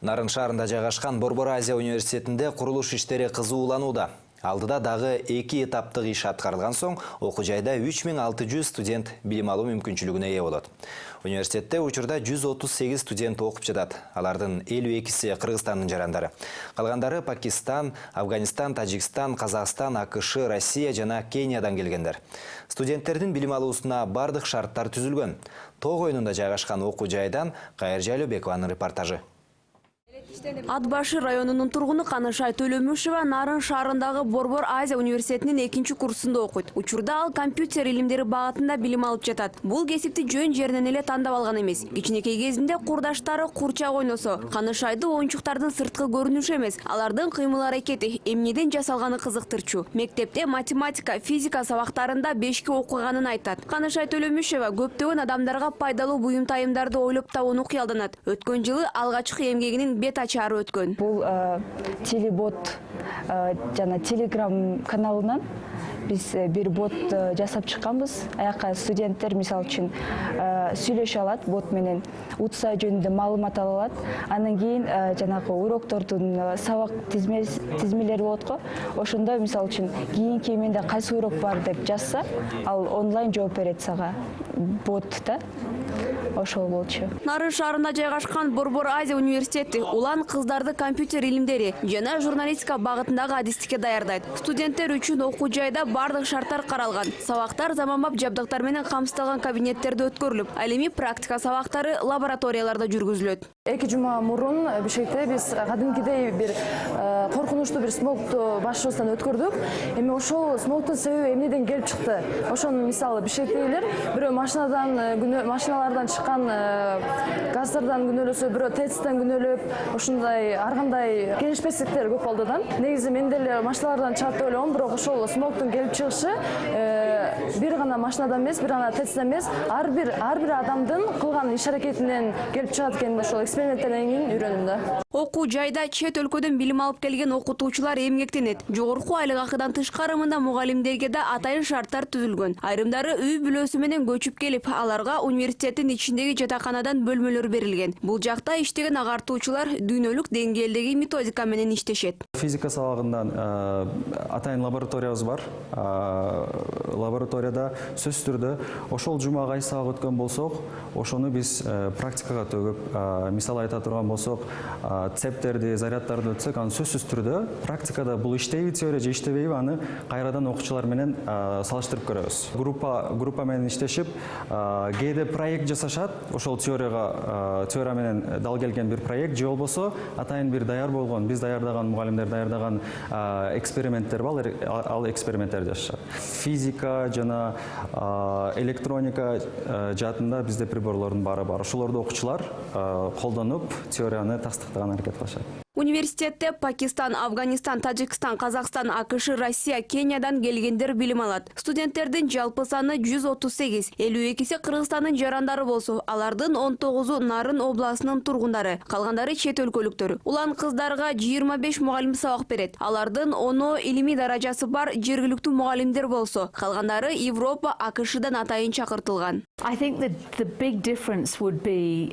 Нарын шаарында жайгашкан Борбор Азия университетинде курулуш иштери кызууланууда. Алдыда дагы 2 этаптык иш аткарылган соң, окуу жайда 3600 студент билим алуу мүмкүнчүлүгүнө ээ болот. Университетте учурда 138 студент окуп жатат. Алардын 52-си Кыргызстандын жарандары. Калгандары Пакистан, Афганистан, Тажикстан, Казакстан, АКШ, Россия жана Кениядан келгендер. Студенттердин билим алуусуна бардык шарттар түзүлгөн. Тоо койнунда жайгашкан окуу жайдан Кайыр Жалөбекованын репортажы. Атбашы районунун тургуну Канышай Төлөмүшева Нарын шаарындагы Борбор Азия университетинин 2-курсунда окуйт. Учурда ал компьютер илимдери багытында билим алып жатат. Бул кесипти жөн жеринен эле тандап алган эмес. Кичинекей кезинде курдаштары курчак ойносо, Канышайды оюнчуктардын сырткы көрүнүшү эмес, алардын кыймыл-аракети эмнеден жасалганы кызыктырчу. Мектепте математика, физика сабактарында 5 окуганын айтат. Канышай Төлөмүшева көптөгөн адамдарга пайдалуу буюм-тайымдарды ойлоп табууну кыялданат. Өткөн жылы алгачкы эмгегинин бет ачары өткөн. Бул телебот жана телеграм каналынан биз бир бот жасап чыкканбыз. Аяка студенттер мисал үчүн сүйлөшө алат бот менен, утса жөнүндө маалымат ала алат. Андан кийин жанагы уроктордун сабак тизмелери болот го. Ошондо мисал үчүн кийинки эменде кайсы урок бар деп жазса, ал онлайн жооп берет сага ботта. Ошол болчу. Нарын шаарында жайгашкан Борбор Азия университети улан кыздарды компьютер илимдери жана журналистика багытындагы адистикке даярдайт. Студенттер үчүн окуу жайда бардык шарттар каралган. Сабактар заманбап жабдыктар менен камсыздалган кабинеттерде өткөрүлүп, ал эми практика сабактары лабораторияларда жүргүзүлөт. 2 жума мурун Бишкекте биз кадимкидей бир коркунучтуу бир смогту башыбыздан өткөрдүк. Эми ошол смогтун себеби эмнеден келип чыкты? Ошону мисалы Бишкектегилер бирөө машиналардан чыккан газдардан күнөөлөсө, бирөө ТЭЦ-тен күнөөлөп, ошондой ар кандай келишпестиктер көп болду да. Негизи мен деле машиналардан чыгат деп ойлогом, бирок ошол смогтун келип чыгышы бир гана машинадан эмес, бир гана ТЭЦ-ден эмес, ар бир адамдын кылган иш-аракетинен келип чыгат экенин ошол эксперименттерден кийин үйрөндүм да. Окуу жайда чет өлкөдөн билим алып келген окутуучулар эмгектенет. Жогорку айлык акыдан тышкары мында мугалимдерге да атайын шарттар түзүлгөн. Айрымдары үй бүлөсү менен көчүп келип, аларга университеттин ичиндеги жатаканадан бөлмөлөр берилген. Бул жакта иштеген агартуучулар дүйнөлүк деңгээлдеги методика менен иштешет. Физика сабагынан атайын лабораториябыз бар. Лабораторияда сөзсүз түрдө ошол жума кайсы сабак өткөн болсок, ошону биз практикага төгүп, мисал айта турган болсок, цептерди, заряддарды өтсөк, аны сөзсүз түрдө практикада бул иштейби, теория же иштебейби, аны кайрадан окуучулар менен салыштырып көрөбүз. Группа менен иштешип, кээде проект жасашат, ошол теория менен дал келген бир проект, же болбосо атайын бир даяр болгон, биз даярдаган мугалимдер даярдаган эксперименттер бар, ал эксперименттерди жасашат. Физика жана электроника жаатында бизде приборлордун баары бар. Ошолорду окуучулар колдонуп, теорияны тастыктаган аракет кылышат. Университетте Пакистан, Афганистан, Тажикстан, Казакстан, АКШ, Россия, Кениядан келгендер билим алат. Студенттердин жалпы саны 138, 52-си Кыргызстандын жарандары болсо, алардын 19-у Нарын областынын тургундары, калгандары чет өлкөлүктөр. Улан кыздарга 25 мугалим сабак берет. Алардын 10 илимий даражасы бар жергиликтүү мугалимдер болсо, калгандары Европа, АКШдан атайын чакыртылган.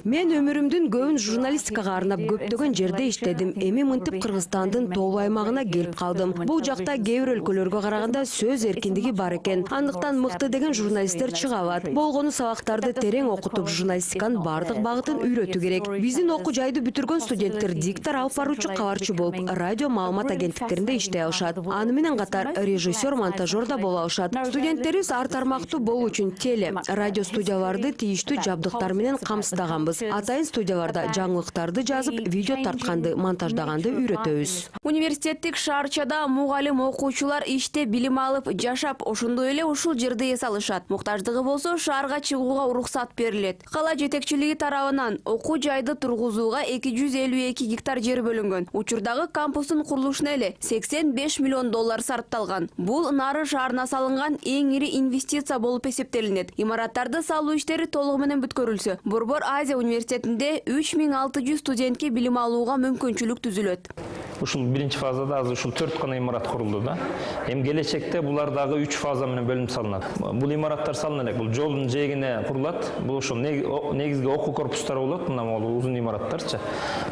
Мен өмүрүмдүн көбүн журналистикага арнап көптөгөн жерде иштедим. Эми мынтип Кыргызстандын тоолуу аймагына келип калдым. Бул жакта кээ бир өлкөлөргө караганда сөз эркиндиги бар экен. Андыктан мыкты деген журналисттер чыга алат. Болгону сабактарды терең окутуп, журналистиканын бардык багытын үйрөтүү керек. Биздин окуу жайды бүтүргөн студенттер диктор, алып баруучу, кабарчы болуп, радио маалымат агенттиктеринде иштей алышат. Аны менен катар режиссер, монтажер да боло алышат. Студенттерибиз ар тармактуу болуу үчүн теле, радио студияларды тийиштүү жабдыктар менен камсыздаганбыз. Атайын студияларда жаңылыктарды жазып, видео тартканды, монтаждаганды үйрөтөбүз. Университеттик шаарчада мугалим окуучулар иште билим алып, жашап, ошондой эле ушул жерде эс алышат. Муктаждыгы болсо шаарга чыгууга уруксат берилет. Кала жетекчилиги тарабынан окуу жайды тургузууга 252 гектар жер бөлүнгөн. Учурдагы кампустун курулушуна эле $85 миллион сарпталган. Бул Нарын шаарына салынган эң ири инвестиция болуп эсептелинет. Имараттарды салуу иштери толугу менен бүткөрүлсө, Борбор Азия университетинде 3600 студентке билим алууга мүмкүнчүлүк бөлүк түзүлөт. Ушул биринчи фазада азыр ушул 4 гана имарат курулду да. Эми келечекте булар дагы 3 фаза менен бөлүнүп салынат. Бул имараттар салына элек, бул жолдун жээгине курулат. Бул ошол негизги окуу корпустары болот, мына могу узун имараттарчы.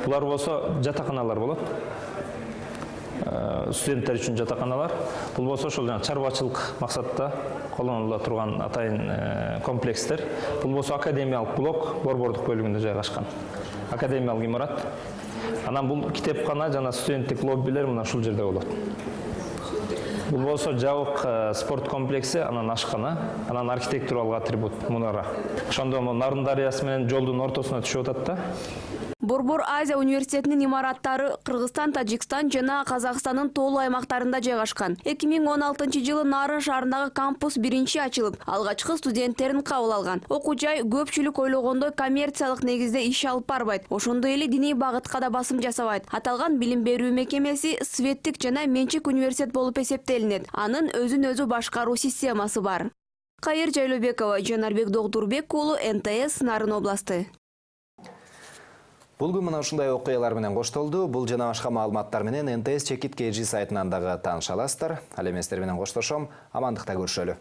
Булар болсо жатаканалар болот. Студенттер үчүн жатаканалар. Бул болсо ошол жана чарбачылык максатта колдонула турган атайын комплекстер. Бул болсо академиялык блок борбордук бөлүгүндө жайгашкан. Академиялык имарат. Анан бул китепкана жана студенттик лоббилер мына ушул жерде болот. Бул болсо жабык спорт комплекси, анан ашкана, анан архитектуралык атрибут мунара. Ошондо Нарын дарыясы менен жолдун ортосуна түшүп атат да. Борбор Азия университетинин имараттары Кыргызстан, Тажикстан жана Казакстандын тоолуу аймактарында жайгашкан. 2016-жылы Нарын шаарындагы кампус биринчи ачылып, алгачкы студенттерин кабыл алган. Окуу жай көпчүлүк ойлогондой коммерциялык негизде иш алып барбайт. Ошондой эле диний багытка да басым жасабайт. Аталган билим берүү мекемеси светтик жана менчик университет болуп эсептелинет. Анын өзүн-өзү башкаруу системасы бар. Кайыр Жайлообекова, Жанарбек Догдурбек уулу, НТС, Нарын областы. Бул күн мына ушундай окуялар менен коштолду. Бул жана башка маалыматтар менен НТС Чекит KG сайтынан дагы тааныша аласыздар. Ал эми сиздер менен коштошом. Амандыкта көрүшөлү.